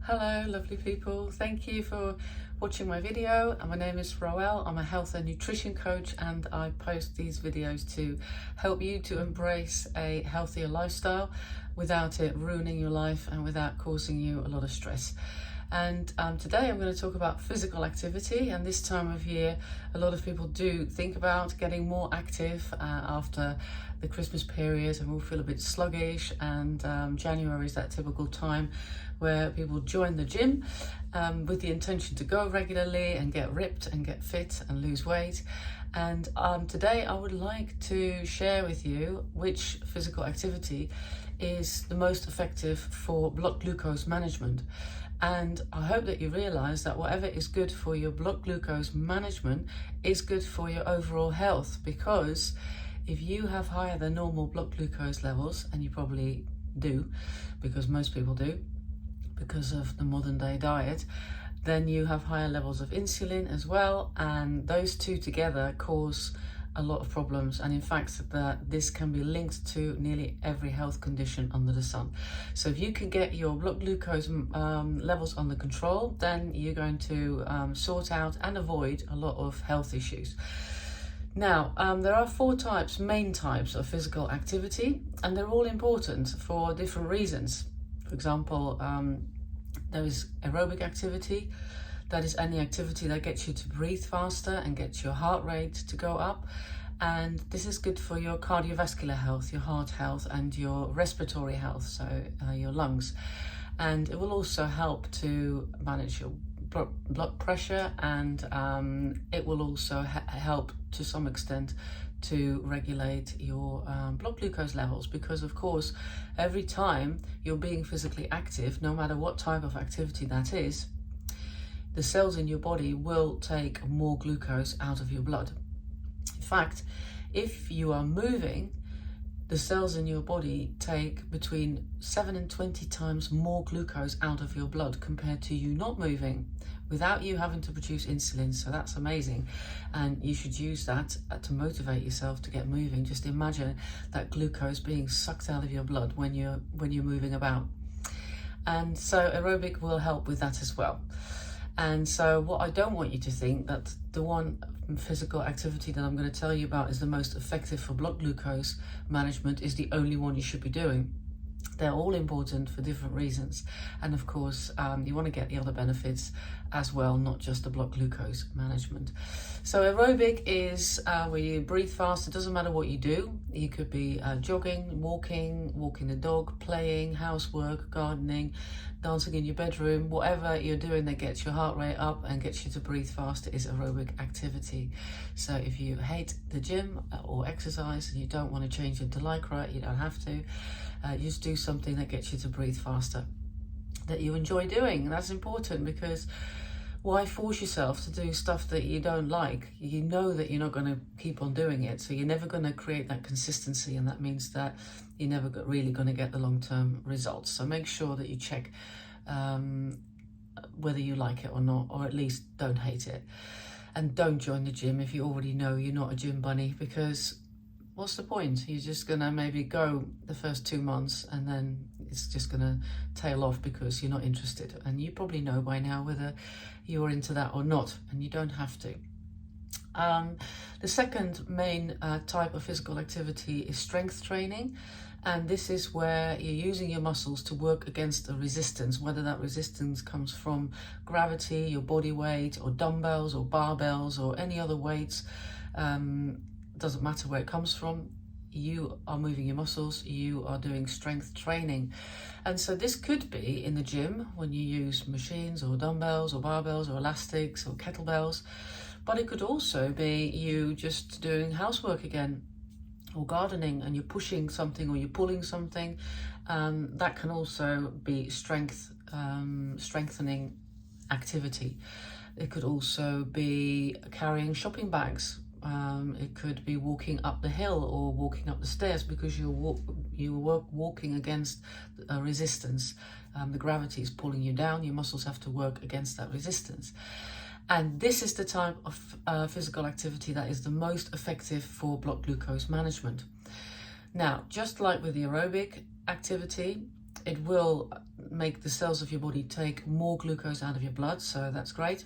Hello lovely people, thank you for watching my video. My name is Roelle. I'm a health and nutrition coach, and I post these videos to help you to embrace a healthier lifestyle without it ruining your life and without causing you a lot of stress. And today I'm going to talk about physical activity. And this time of year a lot of people do think about getting more active after the Christmas period, and we'll feel a bit sluggish, and January is that typical time where people join the gym with the intention to go regularly and get ripped and get fit and lose weight. And today I would like to share with you which physical activity is the most effective for blood glucose management. And I hope that you realize that whatever is good for your blood glucose management is good for your overall health, because if you have higher than normal blood glucose levels, and you probably do, because most people do, because of the modern day diet, then you have higher levels of insulin as well, and those two together cause a lot of problems. And in fact that this can be linked to nearly every health condition under the sun. So if you can get your blood glucose levels under control, then you're going to sort out and avoid a lot of health issues. Now, there are four main types of physical activity, and they're all important for different reasons. For example, there is aerobic activity. That is any activity that gets you to breathe faster and gets your heart rate to go up. And this is good for your cardiovascular health, your heart health, and your respiratory health, so your lungs. And it will also help to manage your blood pressure, and it will also help to some extent to regulate your blood glucose levels, because of course every time you're being physically active, no matter what type of activity that is, the cells in your body will take more glucose out of your blood. In fact, if you are moving, the cells in your body take between 7 and 20 times more glucose out of your blood compared to you not moving, without you having to produce insulin. So that's amazing, and you should use that to motivate yourself to get moving. Just imagine that glucose being sucked out of your blood when you're moving about. And so aerobic will help with that as well. And so what I don't want you to think that the one physical activity that I'm going to tell you about is the most effective for blood glucose management is the only one you should be doing. They're all important for different reasons, and of course you want to get the other benefits as well, not just the blood glucose management. So aerobic is where you breathe fast. It doesn't matter what you do. You could be jogging, walking the dog, playing, housework, gardening, dancing in your bedroom. Whatever you're doing that gets your heart rate up and gets you to breathe fast is aerobic activity. So if you hate the gym or exercise and you don't want to change into Lycra, you don't have to. Just do something that gets you to breathe faster, that you enjoy doing. That's important, because why force yourself to do stuff that you don't like? You know that you're not going to keep on doing it, so you're never going to create that consistency, and that means that you're never really going to get the long-term results. So make sure that you check whether you like it or not, or at least don't hate it. And don't join the gym if you already know you're not a gym bunny, because what's the point? You're just gonna maybe go the first 2 months and then it's just gonna tail off because you're not interested. And you probably know by now whether you're into that or not, and you don't have to. The second main type of physical activity is strength training. And this is where you're using your muscles to work against a resistance, whether that resistance comes from gravity, your body weight, or dumbbells or barbells or any other weights. Doesn't matter where it comes from. You are moving your muscles, you are doing strength training. And so this could be in the gym when you use machines or dumbbells or barbells or elastics or kettlebells, but it could also be you just doing housework again, or gardening, and you're pushing something or you're pulling something. That can also be strengthening activity. It could also be carrying shopping bags. It could be walking up the hill or walking up the stairs, because you're walking against a resistance. The gravity is pulling you down. Your muscles have to work against that resistance. And this is the type of physical activity that is the most effective for blood glucose management. Now, just like with the aerobic activity, it will make the cells of your body take more glucose out of your blood, so that's great.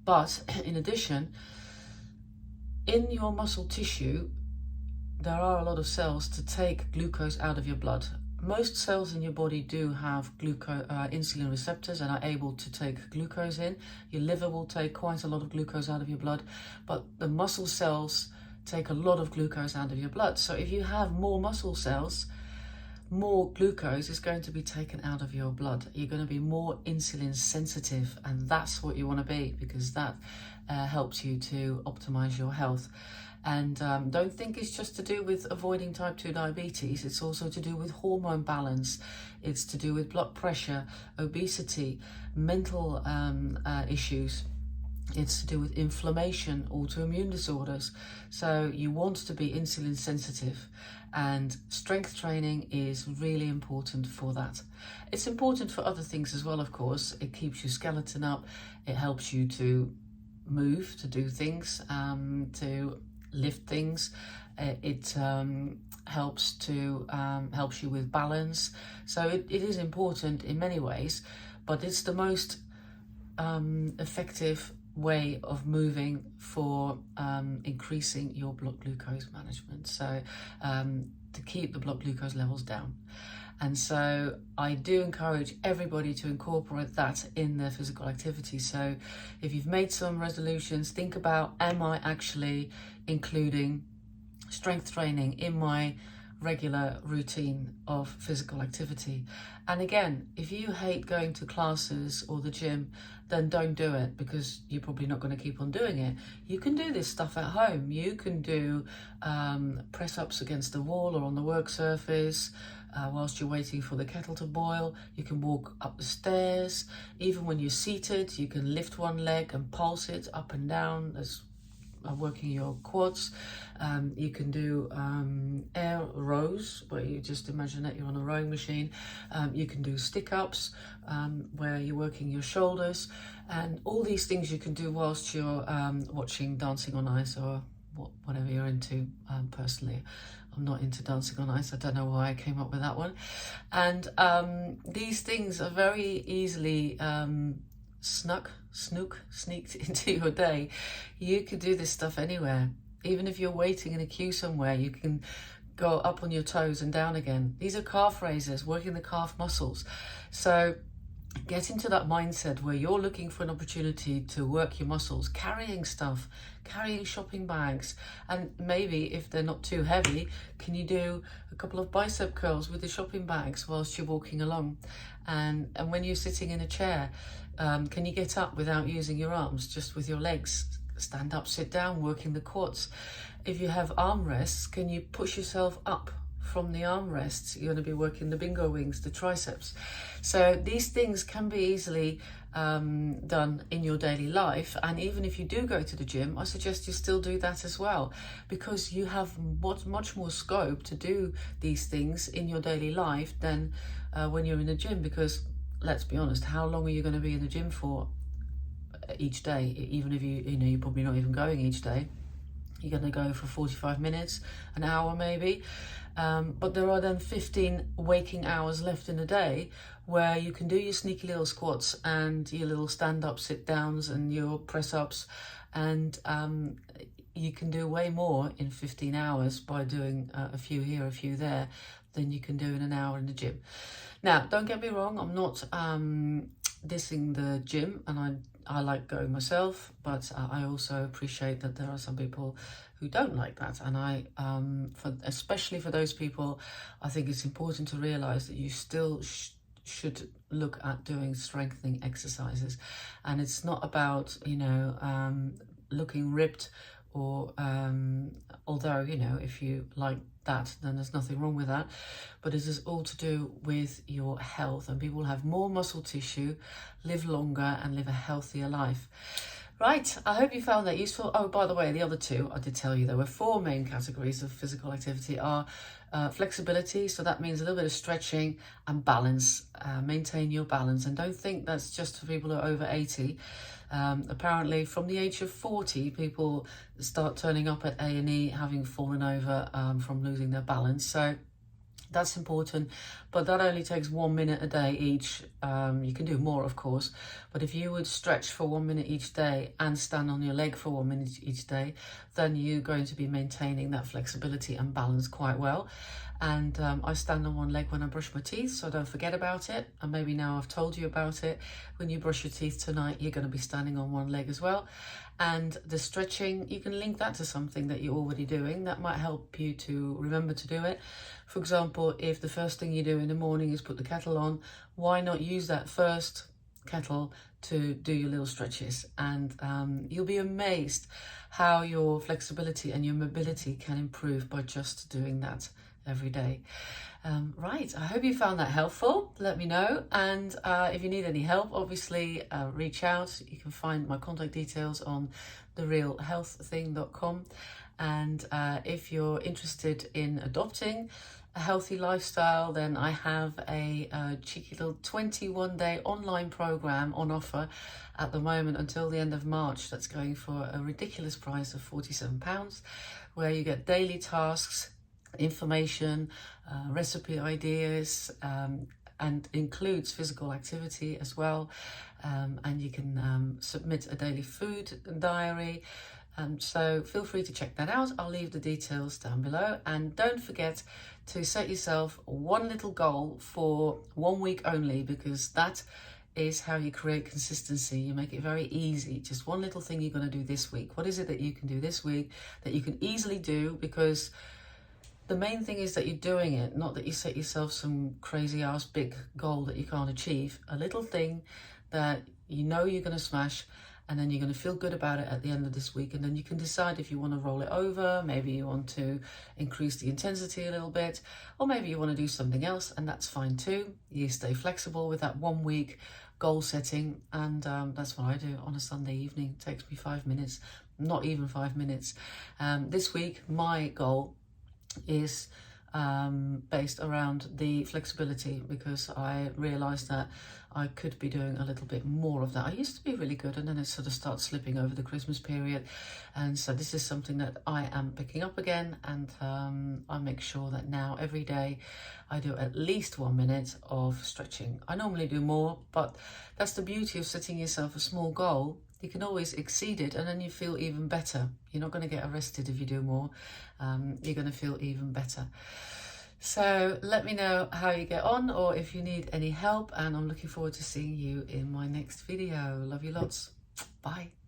But in addition, in your muscle tissue, there are a lot of cells to take glucose out of your blood. Most cells in your body do have insulin receptors and are able to take glucose in. Your liver will take quite a lot of glucose out of your blood, but the muscle cells take a lot of glucose out of your blood. So if you have more muscle cells, more glucose is going to be taken out of your blood. You're going to be more insulin sensitive, and that's what you want to be, because that helps you to optimize your health. And don't think it's just to do with avoiding type 2 diabetes. It's also to do with hormone balance. It's to do with blood pressure, obesity, mental issues. It's to do with inflammation, autoimmune disorders. So you want to be insulin sensitive, and strength training is really important for that. It's important for other things as well, of course. It keeps your skeleton up. It helps you to move, to do things, to lift things. It helps you with balance. So it is important in many ways, but it's the most effective way of moving for increasing your blood glucose management, so to keep the blood glucose levels down. And so I do encourage everybody to incorporate that in their physical activity. So if you've made some resolutions, think about, am I actually including strength training in my regular routine of physical activity? And again, if you hate going to classes or the gym, then don't do it, because you're probably not going to keep on doing it. You can do this stuff at home. You can do press-ups against the wall or on the work surface whilst you're waiting for the kettle to boil. You can walk up the stairs. Even when you're seated, you can lift one leg and pulse it up and down as working your quads. You can do air rows, where you just imagine that you're on a rowing machine. You can do stick-ups, where you're working your shoulders, and all these things you can do whilst you're watching Dancing on Ice or whatever you're into. Personally, I'm not into Dancing on Ice. I don't know why I came up with that one. And these things are very easily sneaked into your day. You could do this stuff anywhere. Even if you're waiting in a queue somewhere, you can go up on your toes and down again. These are calf raises, working the calf muscles. So get into that mindset where you're looking for an opportunity to work your muscles, carrying stuff, carrying shopping bags, and maybe if they're not too heavy, can you do a couple of bicep curls with the shopping bags whilst you're walking along? And when you're sitting in a chair, can you get up without using your arms, just with your legs? Stand up, sit down, working the quads. If you have armrests, can you push yourself up from the armrests? You're going to be working the bingo wings, the triceps. So these things can be easily done in your daily life. And even if you do go to the gym, I suggest you still do that as well, because you have much more scope to do these things in your daily life than when you're in the gym. Because let's be honest, how long are you going to be in the gym for each day? Even if you're probably not even going each day. You're going to go for 45 minutes, an hour maybe. But there are then 15 waking hours left in the day where you can do your sneaky little squats and your little stand-up, sit-downs and your press-ups. And you can do way more in 15 hours by doing a few here, a few there, than you can do in an hour in the gym. Now, don't get me wrong, I'm not dissing the gym, and I like going myself, but I also appreciate that there are some people who don't like that. And especially for those people, I think it's important to realize that you still should look at doing strengthening exercises. And it's not about, looking ripped, or although, if you like that, then there's nothing wrong with that. But it is all to do with your health, and people have more muscle tissue, live longer, and live a healthier life. Right, I hope you found that useful. Oh, by the way, the other two, I did tell you there were 4 main categories of physical activity are flexibility, so that means a little bit of stretching, and balance. Maintain your balance, and don't think that's just for people who are over 80. Apparently from the age of 40, people start turning up at A&E having fallen over from losing their balance. So That's important, but that only takes 1 minute a day each. You can do more, of course, but if you would stretch for 1 minute each day and stand on your leg for 1 minute each day, then you're going to be maintaining that flexibility and balance quite well. And I stand on one leg when I brush my teeth, so don't forget about it. And maybe now I've told you about it, when you brush your teeth tonight, you're going to be standing on one leg as well. And the stretching, you can link that to something that you're already doing. That might help you to remember to do it. For example, if the first thing you do in the morning is put the kettle on, why not use that first kettle to do your little stretches? And you'll be amazed how your flexibility and your mobility can improve by just doing that every day. Right, I hope you found that helpful. Let me know, and if you need any help, obviously reach out. You can find my contact details on therealhealththing.com. And if you're interested in adopting a healthy lifestyle, then I have a cheeky little 21-day online program on offer at the moment until the end of March. That's going for a ridiculous price of £47, where you get daily tasks, information, recipe ideas, and includes physical activity as well. And you can submit a daily food diary. So feel free to check that out. I'll leave the details down below. And don't forget to set yourself one little goal for 1 week only, because that is how you create consistency. You make it very easy. Just one little thing you're going to do this week. What is it that you can do this week that you can easily do? Because the main thing is that you're doing it, not that you set yourself some crazy ass big goal that you can't achieve. A little thing that you know you're going to smash, and then you're going to feel good about it at the end of this week. And then you can decide if you want to roll it over, maybe you want to increase the intensity a little bit, or maybe you want to do something else, and that's fine too. You stay flexible with that 1 week goal setting, and that's what I do on a Sunday evening. It takes me 5 minutes, not even 5 minutes. This week, my goal is based around the flexibility, because I realized that I could be doing a little bit more of that. I used to be really good, and then it sort of starts slipping over the Christmas period. And so this is something that I am picking up again, and I make sure that now every day I do at least 1 minute of stretching. I normally do more, but that's the beauty of setting yourself a small goal. You can always exceed it, and then you feel even better. You're not going to get arrested if you do more. You're going to feel even better. So let me know how you get on, or if you need any help, and I'm looking forward to seeing you in my next video. Love you lots. Bye.